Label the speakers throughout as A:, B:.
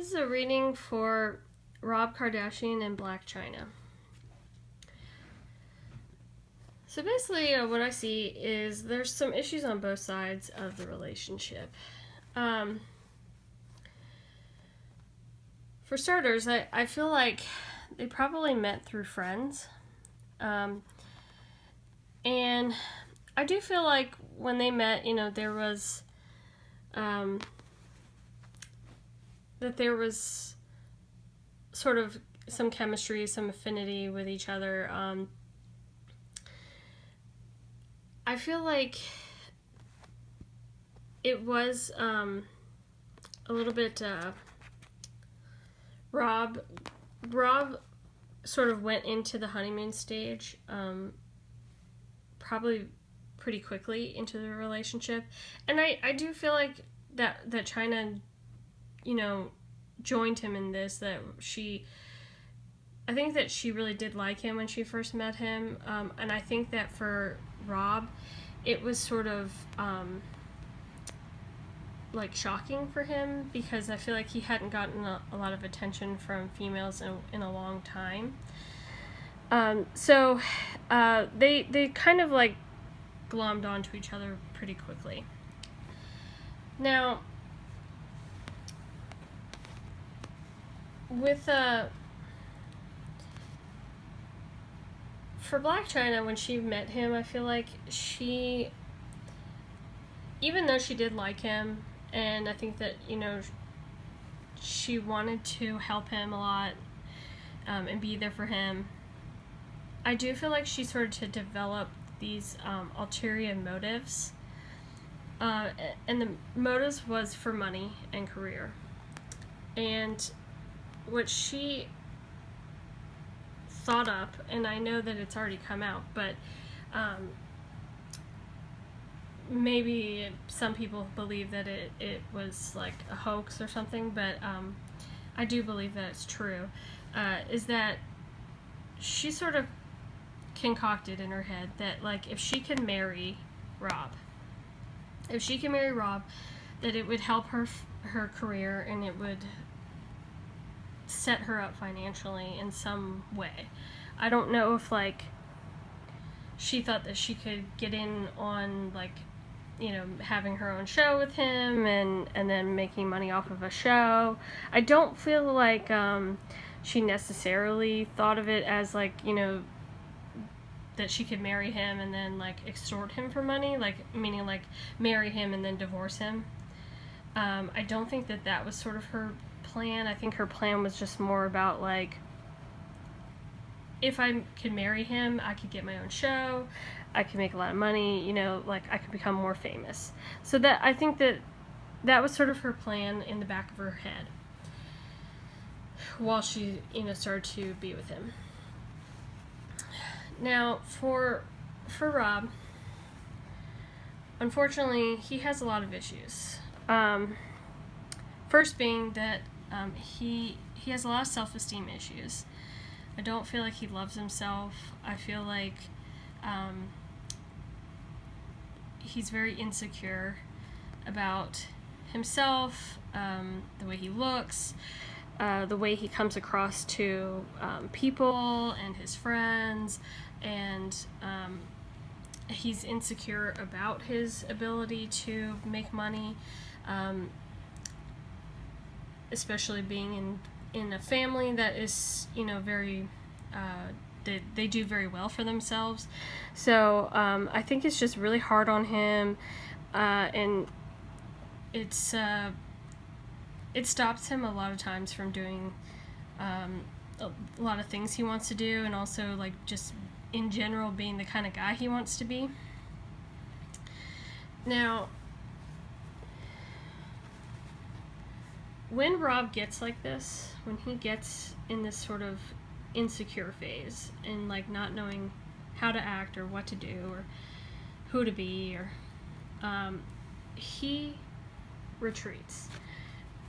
A: This is a reading for Rob Kardashian and Blac Chyna. So basically, what I see is there's some issues on both sides of the relationship. For starters, I feel like they probably met through friends. And I do feel like when they met, there was that there was sort of some chemistry, some affinity with each other. I feel like it was a little bit Rob sort of went into the honeymoon stage probably pretty quickly into the relationship, and I do feel like that Chyna joined him in this, I think that she really did like him when she first met him, and I think that for Rob it was sort of like shocking for him, because I feel like he hadn't gotten a lot of attention from females in a long time. So they kind of like glommed onto each other pretty quickly. Now, with for Blac Chyna, when she met him, I feel like even though she did like him, and I think that she wanted to help him a lot and be there for him, I do feel like she started to develop these ulterior motives, and the motives was for money and career. And what she thought up, and I know that it's already come out, but maybe some people believe that it was like a hoax or something, but I do believe that it's true, is that she sort of concocted in her head that, like, if she could marry Rob, that it would help her career, and it would set her up financially in some way. I don't know if like she thought that she could get in on like having her own show with him and then making money off of a show. I don't feel like she necessarily thought of it as like that she could marry him and then like extort him for money, like meaning like marry him and then divorce him. I don't think that was sort of her plan. I think her plan was just more about like, if I could marry him, I could get my own show, I could make a lot of money, like I could become more famous. So that, I think that was sort of her plan in the back of her head while she started to be with him. Now for Rob, unfortunately, he has a lot of issues. First being that he has a lot of self-esteem issues. I don't feel like he loves himself. I feel like he's very insecure about himself, the way he looks, the way he comes across to people and his friends, and he's insecure about his ability to make money, especially being in a family that is very they do very well for themselves. So I think it's just really hard on him, and it stops him a lot of times from doing a lot of things he wants to do, and also like just in general being the kind of guy he wants to be. Now, when Rob gets like this, when he gets in this sort of insecure phase and like not knowing how to act or what to do or who to be, or he retreats.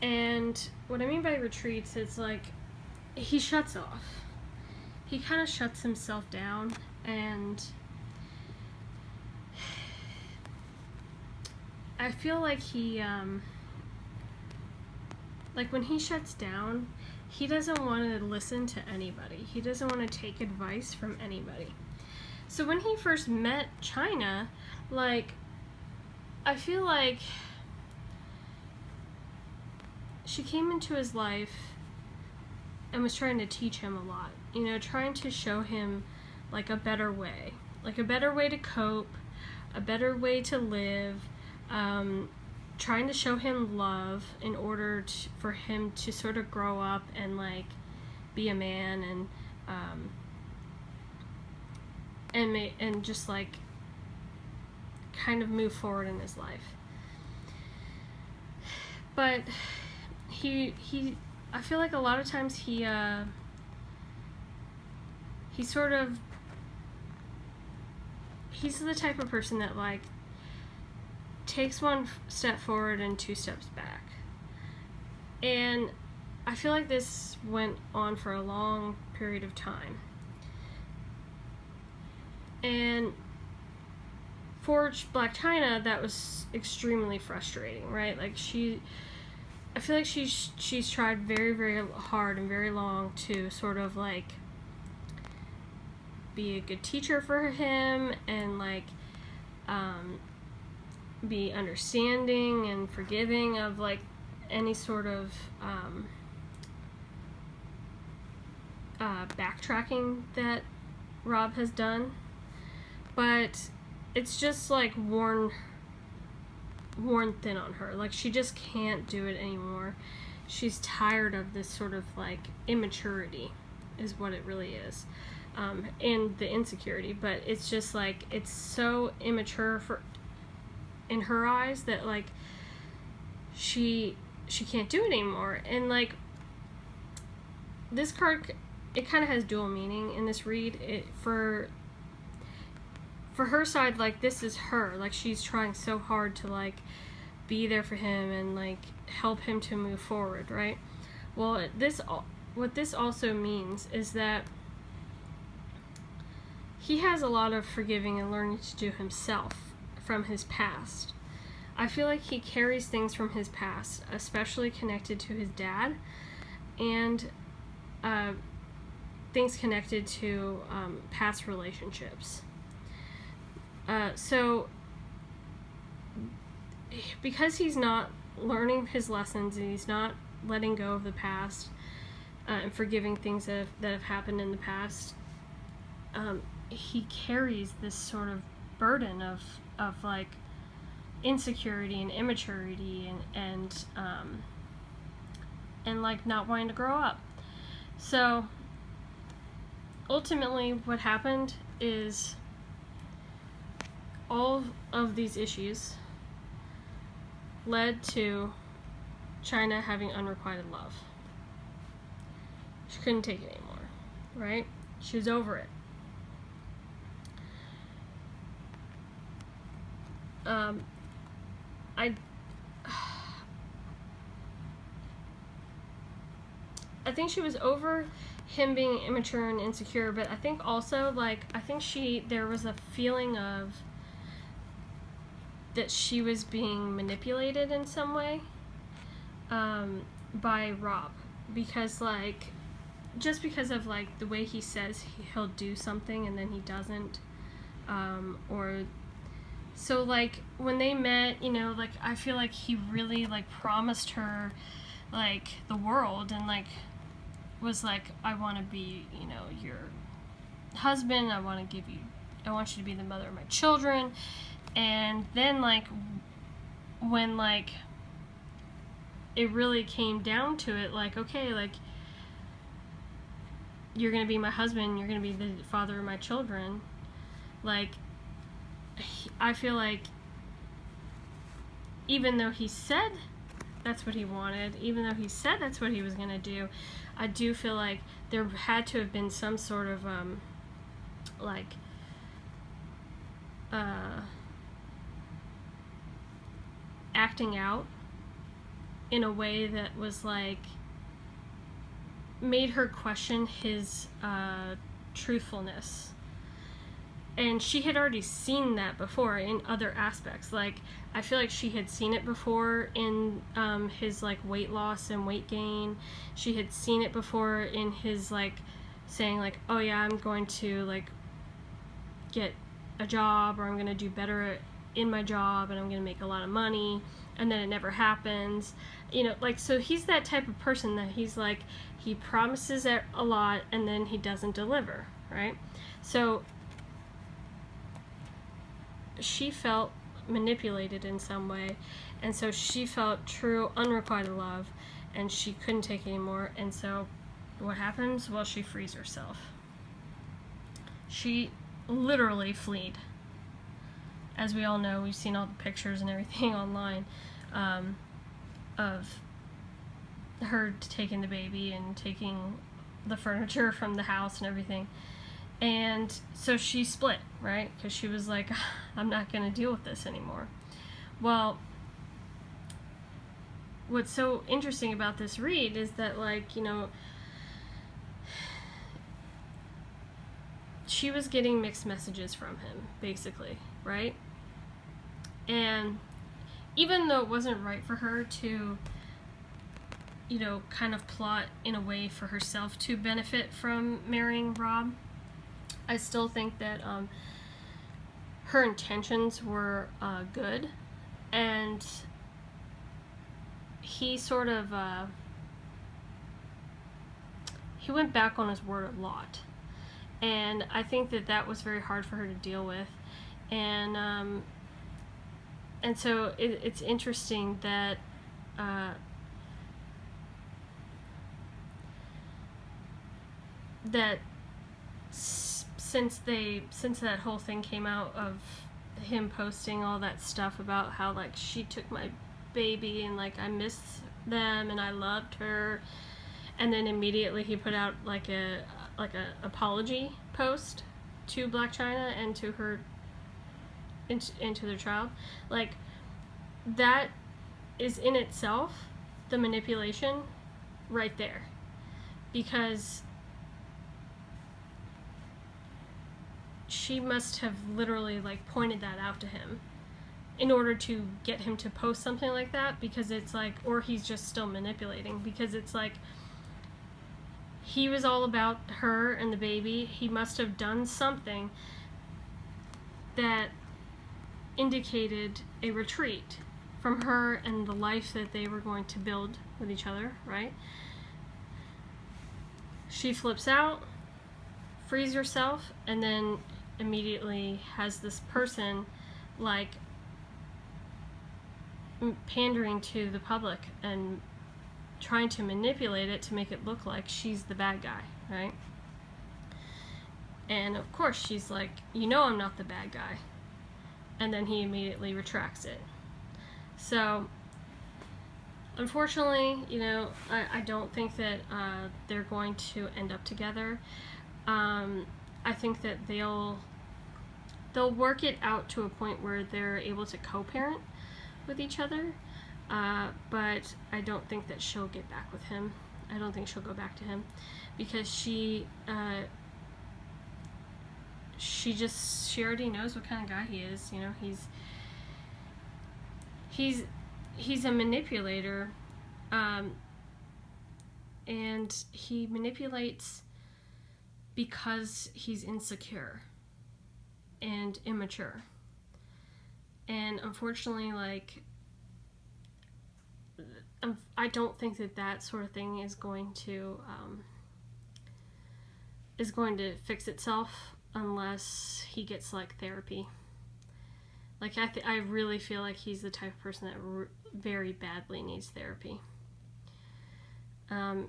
A: And what I mean by retreats is like he shuts off. He kind of shuts himself down, and I feel like he like when he shuts down, he doesn't want to listen to anybody. He doesn't want to take advice from anybody. So when he first met Chyna, like, I feel like she came into his life and was trying to teach him a lot, you know, trying to show him like a better way to cope, a better way to live, trying to show him love in order for him to sort of grow up and like be a man and just like kind of move forward in his life. But I feel like a lot of times he sort of, he's the type of person that like takes one step forward and 2 steps back. And I feel like this went on for a long period of time. And for Blac Chyna, that was extremely frustrating, right? Like I feel like she's tried very, very hard and very long to sort of like be a good teacher for him and like be understanding and forgiving of like any sort of backtracking that Rob has done, but it's just like worn thin on her. Like she just can't do it anymore. She's tired of this sort of like immaturity is what it really is, and the insecurity, but it's just like it's so immature in her eyes that like she can't do it anymore. And like this card, it kind of has dual meaning in this read. For her side, like this is her, like she's trying so hard to like be there for him and like help him to move forward, right? Well, what this also means is that he has a lot of forgiving and learning to do himself from his past. I feel like he carries things from his past, especially connected to his dad, and things connected to past relationships. So because he's not learning his lessons and he's not letting go of the past and forgiving things that have happened in the past, he carries this sort of burden of like insecurity and immaturity and like not wanting to grow up. So ultimately what happened is all of these issues led to Chyna having unrequited love. She couldn't take it anymore, right? She was over it. I think she was over him being immature and insecure, but I think also, like, there was a feeling of that she was being manipulated in some way by Rob, because like just because of like the way he says he'll do something and then he doesn't, or so like when they met, you know, like I feel like he really like promised her like the world and like was like, I want to be, you know, your husband, I want you to be the mother of my children. And then like when like it really came down to it, like, okay, like you're gonna be my husband, you're gonna be the father of my children, like I feel like even though he said that's what he wanted, even though he said that's what he was gonna do, I do feel like there had to have been some sort of like acting out in a way that was like made her question his truthfulness. And she had already seen that before in other aspects. Like, I feel like she had seen it before in his, like, weight loss and weight gain. She had seen it before in his, like, saying, like, oh yeah, I'm going to, like, get a job, or I'm going to do better in my job, and I'm going to make a lot of money, and then it never happens. You know, like, so he's that type of person that he's, like, he promises a lot, and then he doesn't deliver, right? So she felt manipulated in some way, and so she felt true unrequited love, and she couldn't take it anymore. And so what happens? Well, she frees herself. She literally fled. As we all know, we've seen all the pictures and everything online of her taking the baby and taking the furniture from the house and everything. And so she split, right? Because she was like, I'm not going to deal with this anymore. Well, what's so interesting about this read is that, like, you know, she was getting mixed messages from him, basically, right? And even though it wasn't right for her to, you know, kind of plot in a way for herself to benefit from marrying Rob, I still think that her intentions were good, and he sort of he went back on his word a lot, and I think that that was very hard for her to deal with, and so it's interesting that that since that whole thing came out of him posting all that stuff about how, like, she took my baby and, like, I miss them and I loved her, and then immediately he put out like a apology post to Blac Chyna and to her into their child, like, that is in itself the manipulation right there, because she must have literally, like, pointed that out to him in order to get him to post something like that, because it's like, or he's just still manipulating, because it's like, he was all about her and the baby. He must have done something that indicated a retreat from her and the life that they were going to build with each other, right? She flips out, frees herself, and then immediately has this person, like, pandering to the public and trying to manipulate it to make it look like she's the bad guy, right? And of course she's like, you know, I'm not the bad guy. And then he immediately retracts it. So unfortunately, you know, I don't think that they're going to end up together. I think that they'll work it out to a point where they're able to co-parent with each other, but I don't think that she'll get back with him. I don't think she'll go back to him, because she already knows what kind of guy he is. You know, he's a manipulator, and he manipulates because he's insecure and immature. And unfortunately, like, I don't think that sort of thing is going to fix itself unless he gets, like, therapy. Like, I really feel like he's the type of person that very badly needs therapy. And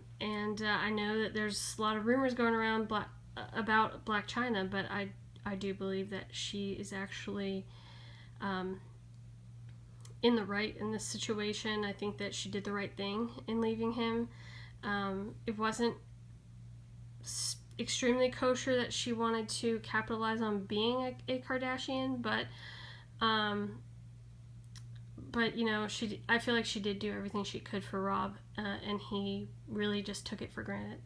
A: I know that there's a lot of rumors going around about Blac Chyna, but I do believe that she is actually in the right in this situation. I think that she did the right thing in leaving him. It wasn't extremely kosher that she wanted to capitalize on being a Kardashian, but you know, I feel like she did do everything she could for Rob, and he really just took it for granted.